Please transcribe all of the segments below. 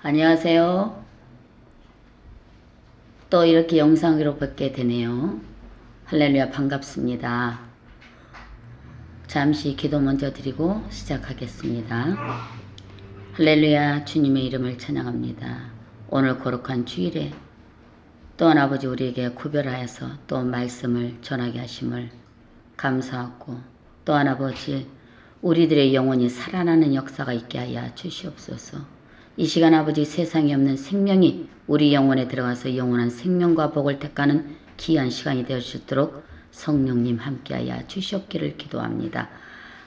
안녕하세요. 또 이렇게 영상으로 뵙게 되네요. 할렐루야, 반갑습니다. 잠시 기도 먼저 드리고 시작하겠습니다. 할렐루야, 주님의 이름을 찬양합니다. 오늘 거룩한 주일에 또한 아버지 우리에게 구별하여서 또 말씀을 전하게 하심을 감사하고, 또한 아버지 우리들의 영혼이 살아나는 역사가 있게 하여 주시옵소서. 이 시간 아버지 세상에 없는 생명이 우리 영혼에 들어가서 영원한 생명과 복을 택하는 귀한 시간이 되어주도록 성령님 함께하여 주시옵기를 기도합니다.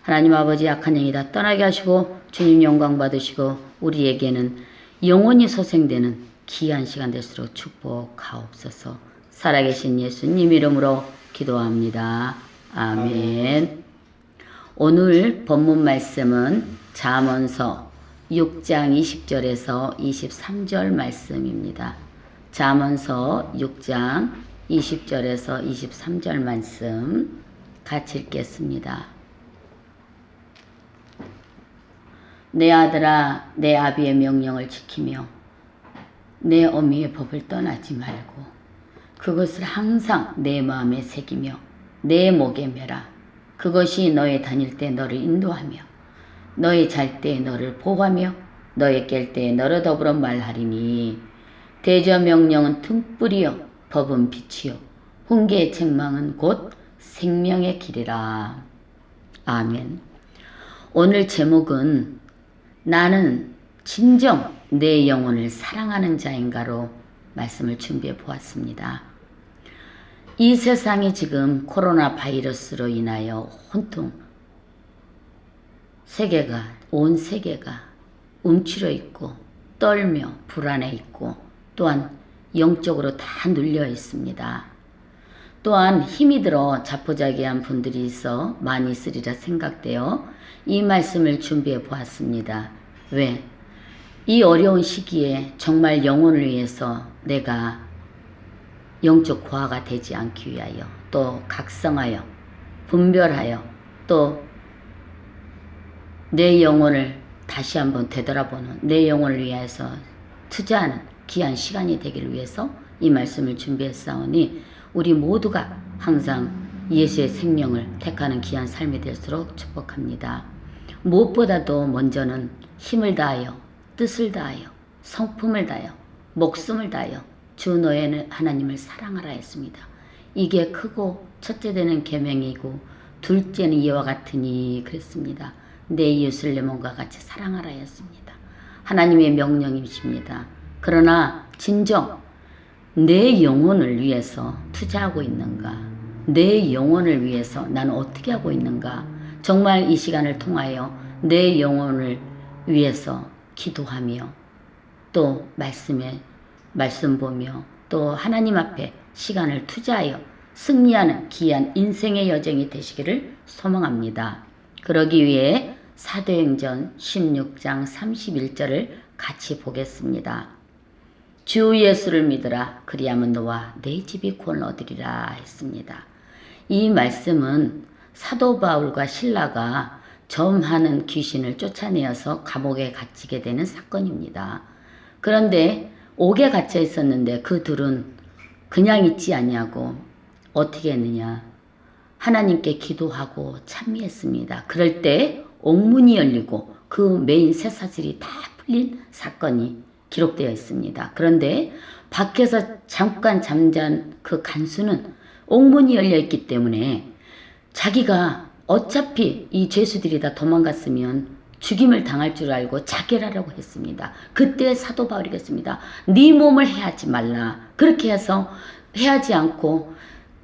하나님 아버지, 약한 영이 다 떠나게 하시고 주님 영광 받으시고 우리에게는 영원히 소생되는 귀한 시간 될수록 축복하옵소서. 살아계신 예수님 이름으로 기도합니다. 아멘. 오늘 본문 말씀은 잠언서 6장 20절에서 23절 말씀입니다. 잠언서 6장 20절에서 23절 말씀 같이 읽겠습니다. 내 아들아, 내 아비의 명령을 지키며 내 어미의 법을 떠나지 말고 그것을 항상 내 마음에 새기며 내 목에 매라. 그것이 너의 다닐 때 너를 인도하며 너의 잘 때 너를 보호하며 너의 깰 때 너를 더불어 말하리니, 대저 명령은 등불이요 법은 빛이요 훈계의 책망은 곧 생명의 길이라. 아멘. 오늘 제목은 나는 진정 내 영혼을 사랑하는 자인가로 말씀을 준비해 보았습니다. 이 세상이 지금 코로나 바이러스로 인하여 혼통, 온 세계가 움츠려 있고 떨며 불안해 있고 또한 영적으로 다 눌려 있습니다. 또한 힘이 들어 자포자기한 분들이 있어 많이 있으리라 생각되어 이 말씀을 준비해 보았습니다. 왜? 이 어려운 시기에 정말 영혼을 위해서 내가 영적 고아가 되지 않기 위하여, 또 각성하여 분별하여 또 내 영혼을 다시 한번 되돌아보는, 내 영혼을 위해서 투자하는 귀한 시간이 되기를 위해서 이 말씀을 준비했사오니 우리 모두가 항상 예수의 생명을 택하는 귀한 삶이 될수록 축복합니다. 무엇보다도 먼저는 힘을 다하여 뜻을 다하여 성품을 다하여 목숨을 다하여 주 너의 하나님을 사랑하라 했습니다. 이게 크고 첫째 되는 계명이고 둘째는 이와 같으니 그랬습니다. 내 이웃을 내 몸과 같이 사랑하라 했습니다. 하나님의 명령이십니다. 그러나 진정 내 영혼을 위해서 투자하고 있는가? 내 영혼을 위해서 나는 어떻게 하고 있는가? 정말 이 시간을 통하여 내 영혼을 위해서 기도하며 또 말씀 보며 또 하나님 앞에 시간을 투자하여 승리하는 귀한 인생의 여정이 되시기를 소망합니다. 그러기 위해 사도행전 16장 31절을 같이 보겠습니다. 주 예수를 믿으라. 그리하면 너와 내 집이 구원을 얻으리라 했습니다. 이 말씀은 사도 바울과 실라가 점하는 귀신을 쫓아내어서 감옥에 갇히게 되는 사건입니다. 그런데 옥에 갇혀 있었는데 그 둘은 그냥 있지 않냐고 어떻게 했느냐? 하나님께 기도하고 찬미했습니다. 그럴 때 옥문이 열리고 그 메인 쇠사슬이 다 풀린 사건이 기록되어 있습니다. 그런데 밖에서 잠깐 잠잔 그 간수는 옥문이 열려 있기 때문에 자기가 어차피 이 죄수들이 다 도망갔으면 죽임을 당할 줄 알고 자결하려고 했습니다. 그때 사도 바울이겠습니다. 네 몸을 해하지 말라. 그렇게 해서 해하지 않고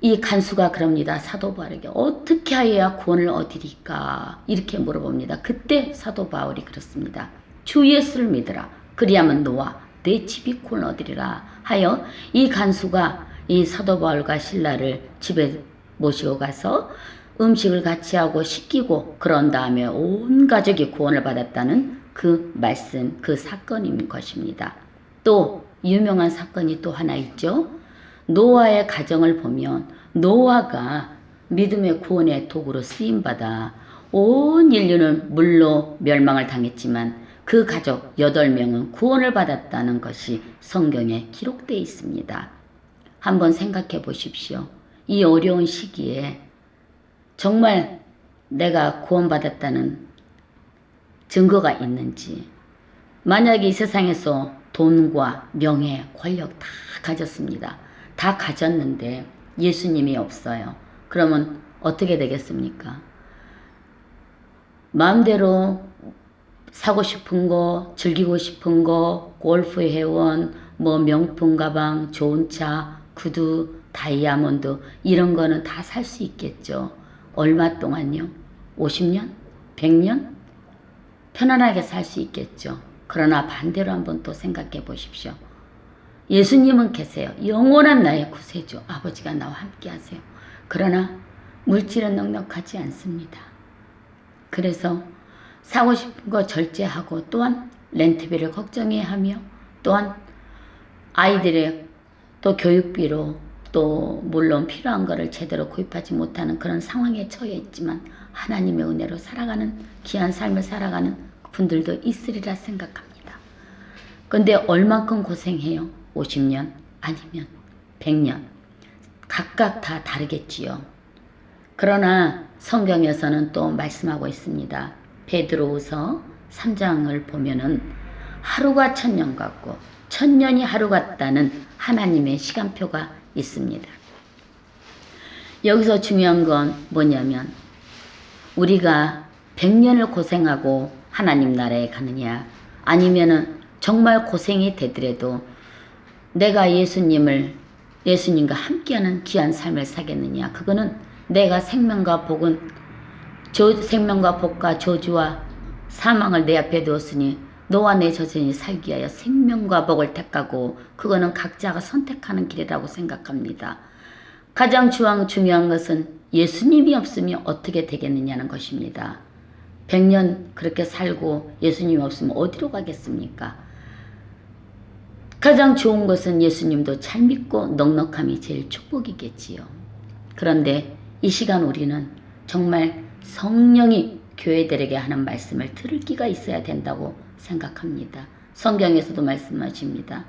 이 간수가 그럽니다. 사도 바울에게 어떻게 하여야 구원을 얻으리까? 이렇게 물어봅니다. 그때 사도 바울이 그렇습니다. 주 예수를 믿으라. 그리하면 너와 내 집이 구원을 얻으리라 하여 이 간수가 이 사도 바울과 신라를 집에 모시고 가서 음식을 같이 하고 씻기고 그런 다음에 온 가족이 구원을 받았다는 그 말씀, 그 사건인 것입니다. 또 유명한 사건이 또 하나 있죠. 노아의 가정을 보면 노아가 믿음의 구원의 도구로 쓰임받아 온 인류는 물로 멸망을 당했지만 그 가족 8명은 구원을 받았다는 것이 성경에 기록되어 있습니다. 한번 생각해 보십시오. 이 어려운 시기에 정말 내가 구원받았다는 증거가 있는지. 만약에 이 세상에서 돈과 명예, 권력 다 가졌습니다. 다 가졌는데 예수님이 없어요. 그러면 어떻게 되겠습니까? 마음대로 사고 싶은 거, 즐기고 싶은 거, 골프 회원, 뭐 명품 가방, 좋은 차, 구두, 다이아몬드 이런 거는 다 살 수 있겠죠. 얼마 동안요? 50년? 100년? 편안하게 살 수 있겠죠. 그러나 반대로 한번 또 생각해 보십시오. 예수님은 계세요. 영원한 나의 구세주 아버지가 나와 함께 하세요. 그러나 물질은 넉넉하지 않습니다. 그래서 사고 싶은 거 절제하고 또한 렌트비를 걱정해야 하며 또한 아이들의 또 교육비로 또 물론 필요한 거를 제대로 구입하지 못하는 그런 상황에 처해 있지만 하나님의 은혜로 살아가는 귀한 삶을 살아가는 분들도 있으리라 생각합니다. 근데 얼만큼 고생해요? 50년 아니면 100년 각각 다 다르겠지요. 그러나 성경에서는 또 말씀하고 있습니다. 베드로후서 3장을 보면은 하루가 1000년 같고 1000년이 하루 같다는 하나님의 시간표가 있습니다. 여기서 중요한 건 뭐냐면 우리가 100년을 고생하고 하나님 나라에 가느냐 아니면은 정말 고생이 되더라도 내가 예수님과 함께하는 귀한 삶을 사겠느냐. 그거는 내가 생명과 복과 저주와 사망을 내 앞에 두었으니 너와 내 자손이 살기 위하여 생명과 복을 택하고 그거는 각자가 선택하는 길이라고 생각합니다. 가장 중요한 것은 예수님이 없으면 어떻게 되겠느냐는 것입니다. 100년 그렇게 살고 예수님이 없으면 어디로 가겠습니까? 가장 좋은 것은 예수님도 잘 믿고 넉넉함이 제일 축복이겠지요. 그런데 이 시간 우리는 정말 성령이 교회들에게 하는 말씀을 들을 기가 있어야 된다고 생각합니다. 성경에서도 말씀하십니다.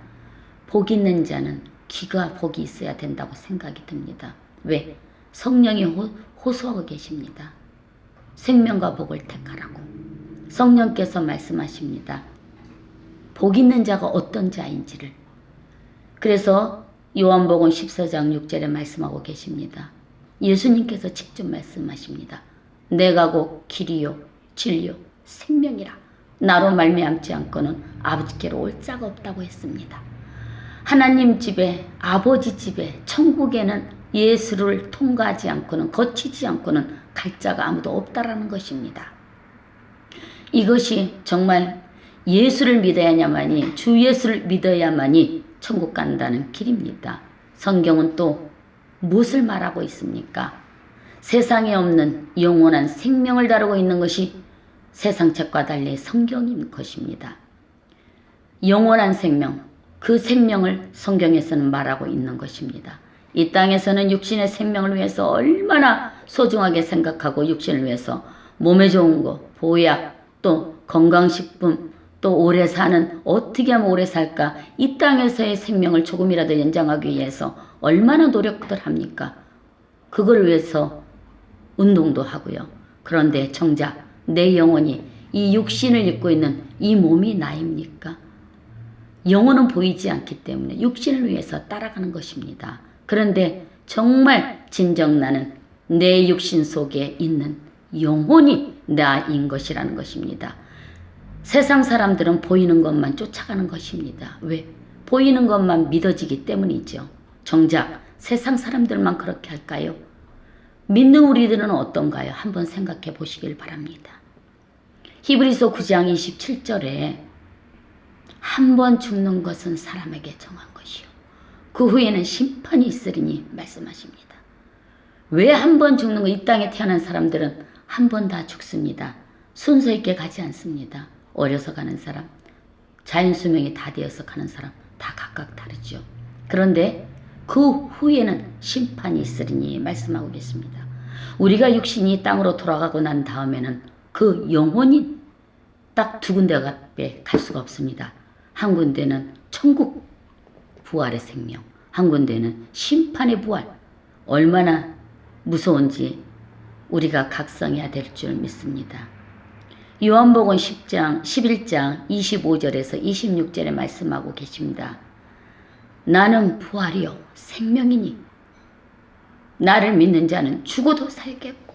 복 있는 자는 귀가 복이 있어야 된다고 생각이 듭니다. 왜? 성령이 호소하고 계십니다. 생명과 복을 택하라고. 성령께서 말씀하십니다. 복 있는 자가 어떤 자인지를. 그래서 요한복음 14장 6절에 말씀하고 계십니다. 예수님께서 직접 말씀하십니다. 내가 곧 길이요 진리요 생명이라. 나로 말미암지 않고는 아버지께로 올 자가 없다고 했습니다. 하나님 집에 아버지 집에 천국에는 예수를 통과하지 않고는 거치지 않고는 갈 자가 아무도 없다라는 것입니다. 이것이 정말 예수를 믿어야만이 주 예수를 믿어야만이 천국 간다는 길입니다. 성경은 또 무엇을 말하고 있습니까? 세상에 없는 영원한 생명을 다루고 있는 것이 세상 책과 달리 성경인 것입니다. 영원한 생명, 그 생명을 성경에서는 말하고 있는 것입니다. 이 땅에서는 육신의 생명을 위해서 얼마나 소중하게 생각하고 육신을 위해서 몸에 좋은 거, 보약, 또 건강식품, 또 오래 사는 어떻게 하면 오래 살까 이 땅에서의 생명을 조금이라도 연장하기 위해서 얼마나 노력들 합니까? 그걸 위해서 운동도 하고요. 그런데 정작 내 영혼이 이 육신을 입고 있는 이 몸이 나입니까? 영혼은 보이지 않기 때문에 육신을 위해서 따라가는 것입니다. 그런데 정말 진정 나는 내 육신 속에 있는 영혼이 나인 것이라는 것입니다. 세상 사람들은 보이는 것만 쫓아가는 것입니다. 왜? 보이는 것만 믿어지기 때문이죠. 정작 세상 사람들만 그렇게 할까요? 믿는 우리들은 어떤가요? 한번 생각해 보시길 바랍니다. 히브리서 9장 27절에 한 번 죽는 것은 사람에게 정한 것이요 그 후에는 심판이 있으리니 말씀하십니다. 왜 한 번 죽는 거? 이 땅에 태어난 사람들은 한 번 다 죽습니다. 순서 있게 가지 않습니다. 어려서 가는 사람, 자연수명이 다 되어서 가는 사람 다 각각 다르죠. 그런데 그 후에는 심판이 있으리니 말씀하고 계십니다. 우리가 육신이 땅으로 돌아가고 난 다음에는 그 영혼인 딱 두 군데밖에 갈 수가 없습니다. 한 군데는 천국 부활의 생명, 한 군데는 심판의 부활. 얼마나 무서운지 우리가 각성해야 될 줄 믿습니다. 요한복음 11장 25절에서 26절에 말씀하고 계십니다. 나는 부활이요 생명이니 나를 믿는 자는 죽어도 살겠고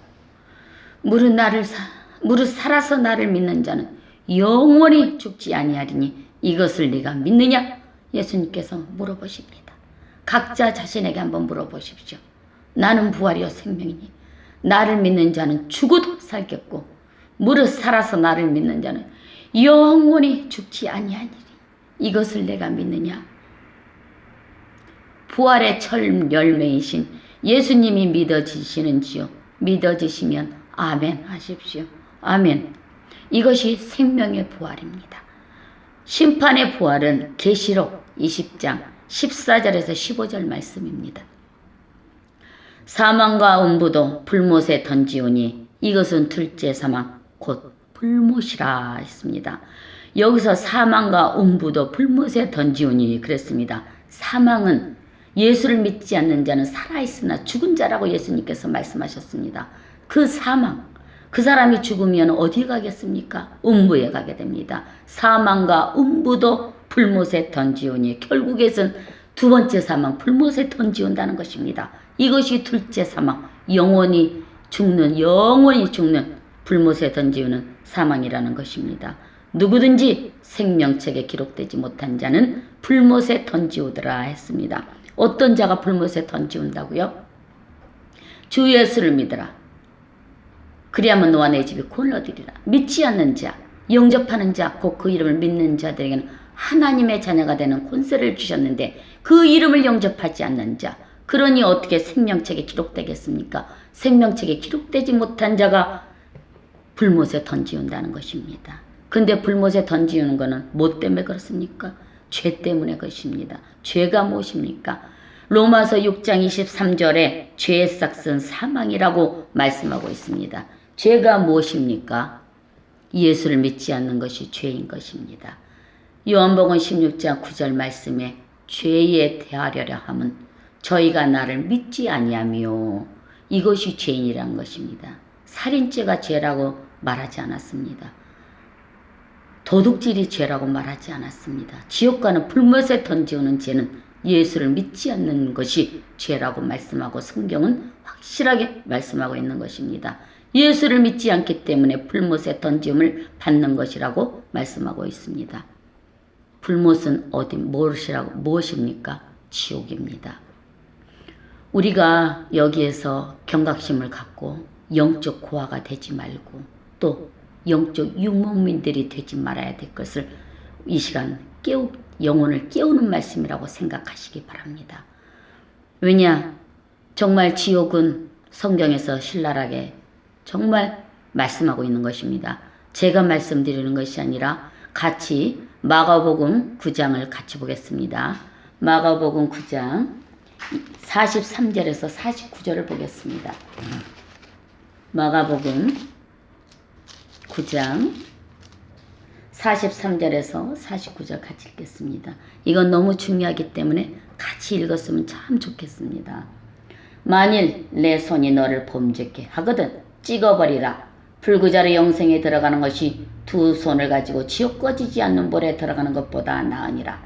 무릇 살아서 나를 믿는 자는 영원히 죽지 아니하리니 이것을 네가 믿느냐? 예수님께서 물어보십니다. 각자 자신에게 한번 물어보십시오. 나는 부활이요 생명이니 나를 믿는 자는 죽어도 살겠고 무릇 살아서 나를 믿는 자는 영원히 죽지 아니하니리. 이것을 내가 믿느냐? 부활의 첫 열매이신 예수님이 믿어지시는지요? 믿어지시면 아멘 하십시오. 아멘. 이것이 생명의 부활입니다. 심판의 부활은 계시록 20장 14절에서 15절 말씀입니다. 사망과 음부도 불못에 던지오니 이것은 둘째 사망 곧 불못이라 했습니다. 여기서 사망과 음부도 불못에 던지오니 그랬습니다. 사망은 예수를 믿지 않는 자는 살아있으나 죽은 자라고 예수님께서 말씀하셨습니다. 그 사망, 그 사람이 죽으면 어디 가겠습니까? 음부에 가게 됩니다. 사망과 음부도 불못에 던지오니 결국에는 두 번째 사망 불못에 던지온다는 것입니다. 이것이 둘째 사망, 영원히 죽는 불못에 던지오는 사망이라는 것입니다. 누구든지 생명책에 기록되지 못한 자는 불못에 던지오더라 했습니다. 어떤 자가 불못에 던지온다고요? 주 예수를 믿으라. 그리하면 너와 내 집이 구원을 얻으리라. 믿지 않는 자, 영접하는 자, 곧 그 이름을 믿는 자들에게는 하나님의 자녀가 되는 권세를 주셨는데 그 이름을 영접하지 않는 자, 그러니 어떻게 생명책에 기록되겠습니까? 생명책에 기록되지 못한 자가 불못에 던지운다는 것입니다. 근데 불못에 던지우는 것은 뭐 때문에 그렇습니까? 죄 때문에 그것입니다. 죄가 무엇입니까? 로마서 6장 23절에 죄의 삭은 사망이라고 말씀하고 있습니다. 죄가 무엇입니까? 예수를 믿지 않는 것이 죄인 것입니다. 요한복음 16장 9절 말씀에 죄에 대하려려 함은 저희가 나를 믿지 아니하며 이것이 죄인이란 것입니다. 살인죄가 죄라고 말하지 않았습니다. 도둑질이 죄라고 말하지 않았습니다. 지옥가는 불못에 던지오는 죄는 예수를 믿지 않는 것이 죄라고 말씀하고 성경은 확실하게 말씀하고 있는 것입니다. 예수를 믿지 않기 때문에 불못에 던짐을 받는 것이라고 말씀하고 있습니다. 불못은 무엇입니까? 지옥입니다. 우리가 여기에서 경각심을 갖고 영적 고아가 되지 말고 또 영적 유목민들이 되지 말아야 될 것을 이 시간 영혼을 깨우는 말씀이라고 생각하시기 바랍니다. 왜냐? 정말 지옥은 성경에서 신랄하게 정말 말씀하고 있는 것입니다. 제가 말씀드리는 것이 아니라 같이 마가복음 9장을 같이 보겠습니다. 마가복음 9장 43절에서 49절을 보겠습니다. 마가복음 9장 43절에서 49절 같이 읽겠습니다. 이건 너무 중요하기 때문에 같이 읽었으면 참 좋겠습니다. 만일 내 손이 너를 범죄케 하거든 찍어버리라. 불구자로 영생에 들어가는 것이 두 손을 가지고 지옥 꺼지지 않는 불에 들어가는 것보다 나으니라.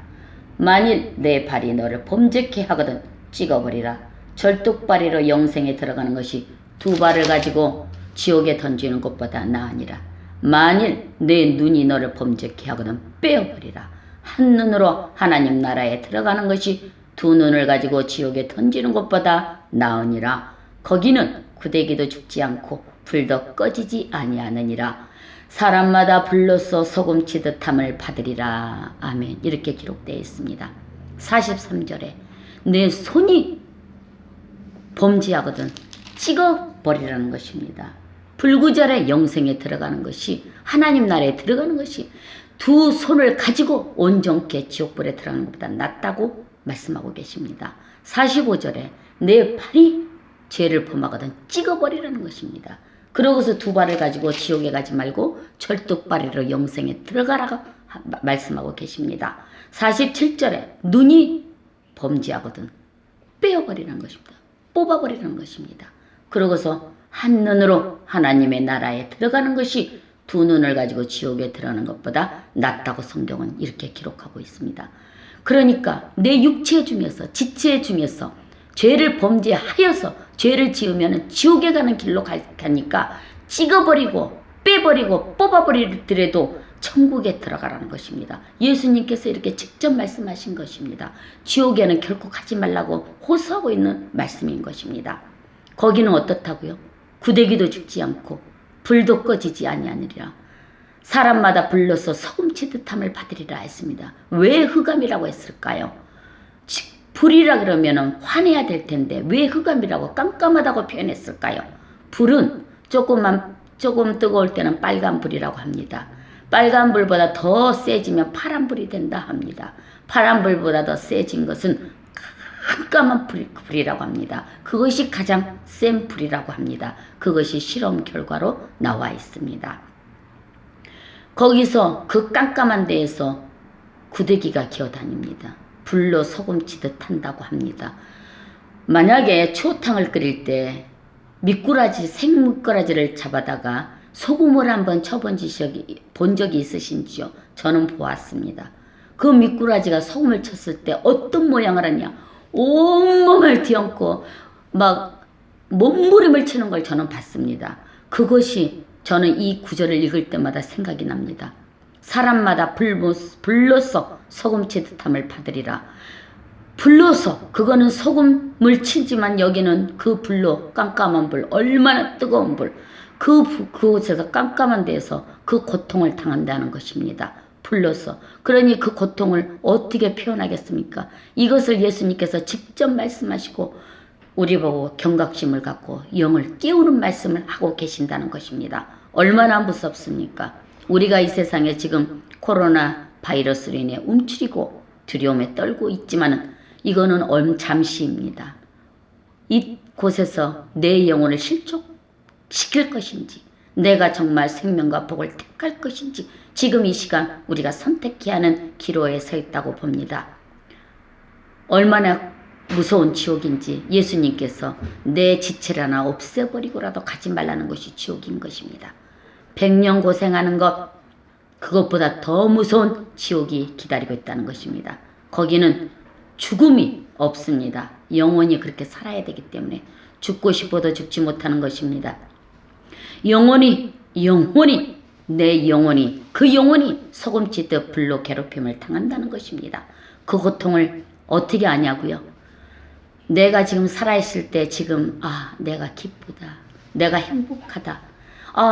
만일 내 발이 너를 범죄케 하거든 찍어버리라. 절뚝발이로 영생에 들어가는 것이 두 발을 가지고 지옥에 던지는 것보다 나으니라. 만일 내 눈이 너를 범죄케 하거든 빼어버리라. 한 눈으로 하나님 나라에 들어가는 것이 두 눈을 가지고 지옥에 던지는 것보다 나으니라. 거기는 구데기도 죽지 않고 불도 꺼지지 아니하느니라. 사람마다 불로써 소금치듯 함을 받으리라. 아멘. 이렇게 기록되어 있습니다. 43절에 내 손이 범죄하거든 찍어버리라는 것입니다. 불구절의 영생에 들어가는 것이 하나님 나라에 들어가는 것이 두 손을 가지고 온전케 지옥불에 들어가는 것보다 낫다고 말씀하고 계십니다. 45절에 내 팔이 죄를 범하거든 찍어버리라는 것입니다. 그러고서 두 발을 가지고 지옥에 가지 말고 철뚝발이로 영생에 들어가라고 말씀하고 계십니다. 47절에 눈이 범죄하거든 빼어버리는 것입니다. 뽑아버리는 것입니다. 그러고서 한 눈으로 하나님의 나라에 들어가는 것이 두 눈을 가지고 지옥에 들어가는 것보다 낫다고 성경은 이렇게 기록하고 있습니다. 그러니까 내 육체 중에서 지체 중에서 죄를 범죄하여서 죄를 지으면 지옥에 가는 길로 가니까 찍어버리고 빼버리고 뽑아버리더라도 천국에 들어가라는 것입니다. 예수님께서 이렇게 직접 말씀하신 것입니다. 지옥에는 결코 가지 말라고 호소하고 있는 말씀인 것입니다. 거기는 어떻다고요? 구데기도 죽지 않고 불도 꺼지지 아니하느니라. 사람마다 불러서 소금치듯 함을 받으리라 했습니다. 왜 흑암이라고 했을까요? 불이라 그러면 환해야 될 텐데 왜 흑암이라고 깜깜하다고 표현했을까요? 불은 조금 뜨거울 때는 빨간 불이라고 합니다. 빨간 불보다 더 세지면 파란 불이 된다 합니다. 파란 불보다 더 세진 것은 깜깜한 불이라고 합니다. 그것이 가장 센 불이라고 합니다. 그것이 실험 결과로 나와 있습니다. 거기서 그 깜깜한 데에서 구데기가 기어다닙니다. 불로 소금치듯 한다고 합니다. 만약에 추어탕을 끓일 때 생미꾸라지를 잡아다가 소금을 한번 쳐본 적이 있으신지요? 저는 보았습니다. 그 미꾸라지가 소금을 쳤을 때 어떤 모양을 하냐? 온몸을 뒤엉고 막 몸부림을 치는 걸 저는 봤습니다. 그것이 저는 이 구절을 읽을 때마다 생각이 납니다. 사람마다 불로서 소금치듯 함을 받으리라. 불로서 그거는 소금을 치지만 여기는 그 불로 깜깜한 불 얼마나 뜨거운 불 그곳에서 깜깜한 데에서 그 고통을 당한다는 것입니다. 불로서. 그러니 그 고통을 어떻게 표현하겠습니까? 이것을 예수님께서 직접 말씀하시고 우리 보고 경각심을 갖고 영을 깨우는 말씀을 하고 계신다는 것입니다. 얼마나 무섭습니까? 우리가 이 세상에 지금 코로나 바이러스로 인해 움츠리고 두려움에 떨고 있지만은 이거는 잠시입니다. 이곳에서 내 영혼을 실족시킬 것인지 내가 정말 생명과 복을 택할 것인지 지금 이 시간 우리가 선택해야 하는 기로에 서 있다고 봅니다. 얼마나 무서운 지옥인지 예수님께서 내 지체를 하나 없애버리고라도 가지 말라는 것이 지옥인 것입니다. 100년 고생하는 것 그것보다 더 무서운 지옥이 기다리고 있다는 것입니다. 거기는 죽음이 없습니다. 영원히 그렇게 살아야 되기 때문에 죽고 싶어도 죽지 못하는 것입니다. 영원히 내 영혼이 그 영혼이 소금치듯 불로 괴롭힘을 당한다는 것입니다. 그 고통을 어떻게 아냐고요? 내가 지금 살아있을 때 지금 내가 기쁘다. 내가 행복하다.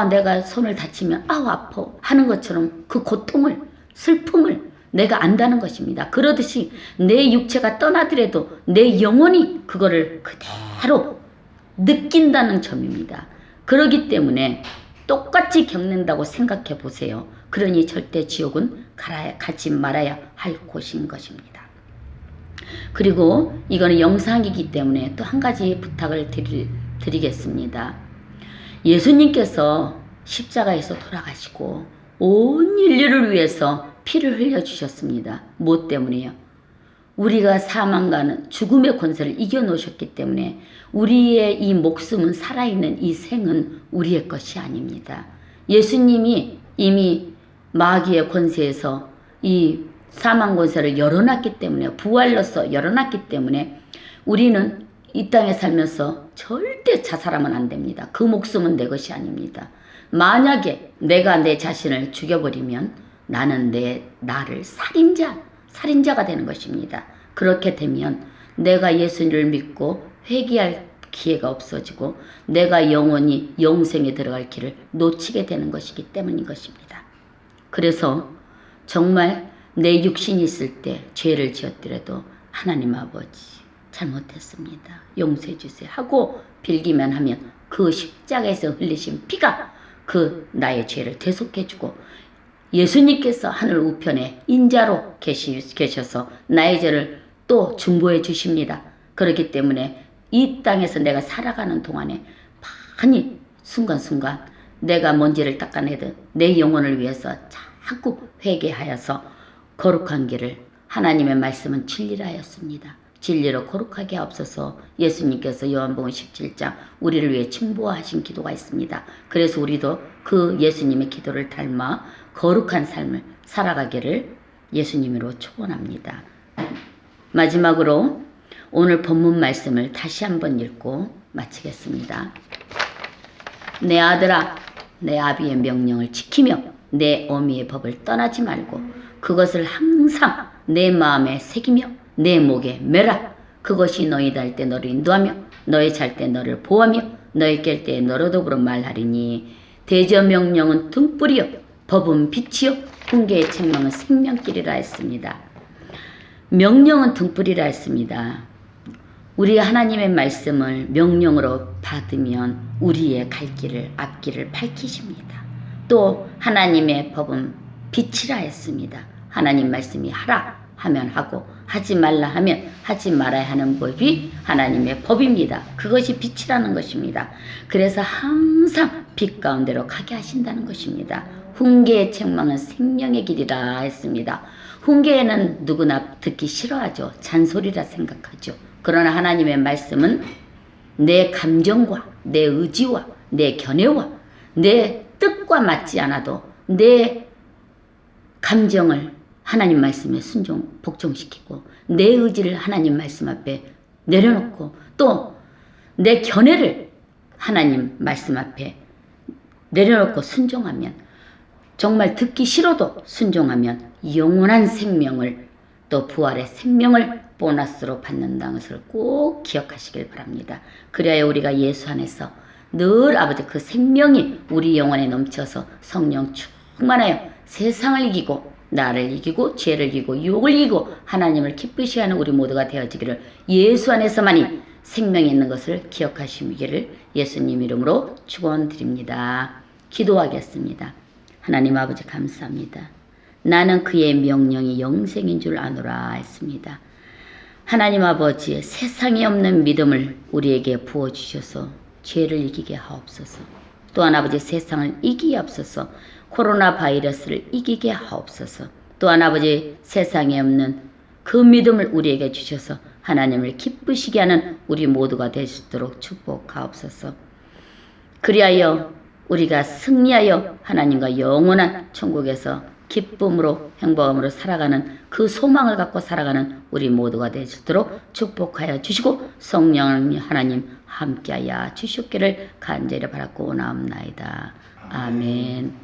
내가 손을 다치면 아파 하는 것처럼 그 고통을 슬픔을 내가 안다는 것입니다. 그러듯이 내 육체가 떠나더라도 내 영혼이 그거를 그대로 느낀다는 점입니다. 그러기 때문에 똑같이 겪는다고 생각해 보세요. 그러니 절대 지옥은 가지 말아야 할 곳인 것입니다. 그리고 이거는 영상이기 때문에 또 한 가지 부탁을 드리겠습니다. 예수님께서 십자가에서 돌아가시고 온 인류를 위해서 피를 흘려주셨습니다. 무엇 때문에요? 우리가 사망과는 죽음의 권세를 이겨놓으셨기 때문에 우리의 이 목숨은 살아있는 이 생은 우리의 것이 아닙니다. 예수님이 이미 마귀의 권세에서 이 사망 권세를 열어놨기 때문에 부활로서 열어놨기 때문에 우리는 이 땅에 살면서 절대 자살하면 안 됩니다. 그 목숨은 내 것이 아닙니다. 만약에 내가 내 자신을 죽여버리면 나는 나를 살인자가 되는 것입니다. 그렇게 되면 내가 예수를 믿고 회개할 기회가 없어지고 내가 영원히 영생에 들어갈 길을 놓치게 되는 것이기 때문인 것입니다. 그래서 정말 내 육신이 있을 때 죄를 지었더라도 하나님 아버지 잘못했습니다. 용서해 주세요 하고 빌기만 하면 그 십자가에서 흘리신 피가 그 나의 죄를 대속해 주고 예수님께서 하늘 우편에 인자로 계셔서 나의 죄를 또 중보해 주십니다. 그렇기 때문에 이 땅에서 내가 살아가는 동안에 많이 순간순간 내가 먼지를 닦아내듯 내 영혼을 위해서 자꾸 회개하여서 거룩한 길을, 하나님의 말씀은 진리라였습니다. 진리로 거룩하게 하옵소서. 예수님께서 요한복음 17장 우리를 위해 칭보하신 기도가 있습니다. 그래서 우리도 그 예수님의 기도를 닮아 거룩한 삶을 살아가기를 예수님으로 축원합니다. 마지막으로 오늘 본문 말씀을 다시 한번 읽고 마치겠습니다. 내 아들아, 내 아비의 명령을 지키며 내 어미의 법을 떠나지 말고 그것을 항상 내 마음에 새기며 내 목에 매라. 그것이 너희다 할 때 너를 인도하며 너희 잘 때 너를 보호하며 너희 깰 때 너로 더불어 말하리니 대저 명령은 등불이요 법은 빛이요 훈계의 책망은 생명길이라 했습니다. 명령은 등불이라 했습니다. 우리 하나님의 말씀을 명령으로 받으면 우리의 갈 길을 앞길을 밝히십니다. 또 하나님의 법은 빛이라 했습니다. 하나님 말씀이 하라 하면 하고 하지 말라 하면 하지 말아야 하는 법이 하나님의 법입니다. 그것이 빛이라는 것입니다. 그래서 항상 빛 가운데로 가게 하신다는 것입니다. 훈계의 책망은 생명의 길이라 했습니다. 훈계에는 누구나 듣기 싫어하죠. 잔소리라 생각하죠. 그러나 하나님의 말씀은 내 감정과 내 의지와 내 견해와 내 뜻과 맞지 않아도 내 감정을 하나님 말씀에 복종시키고 내 의지를 하나님 말씀 앞에 내려놓고 또 내 견해를 하나님 말씀 앞에 내려놓고 순종하면, 정말 듣기 싫어도 순종하면 영원한 생명을, 또 부활의 생명을 보너스로 받는다는 것을 꼭 기억하시길 바랍니다. 그래야 우리가 예수 안에서 늘 아버지 그 생명이 우리 영혼에 넘쳐서 성령 충만하여 세상을 이기고 나를 이기고 죄를 이기고 유혹을 이기고 하나님을 기쁘시게 하는 우리 모두가 되어지기를, 예수 안에서만이 생명이 있는 것을 기억하시기를 예수님 이름으로 축원드립니다. 기도하겠습니다. 하나님 아버지 감사합니다. 나는 그의 명령이 영생인 줄 아노라 했습니다. 하나님 아버지, 세상에 없는 믿음을 우리에게 부어주셔서 죄를 이기게 하옵소서. 또한 아버지, 세상을 이기게 하옵소서. 코로나 바이러스를 이기게 하옵소서. 또한 아버지, 세상에 없는 그 믿음을 우리에게 주셔서 하나님을 기쁘시게 하는 우리 모두가 되시도록 축복하옵소서. 그리하여 우리가 승리하여 하나님과 영원한 천국에서 기쁨으로 행복함으로 살아가는 그 소망을 갖고 살아가는 우리 모두가 되시도록 축복하여 주시고 성령 하나님 함께하여 주시옵기를 간절히 바라고 나옵나이다. 아멘.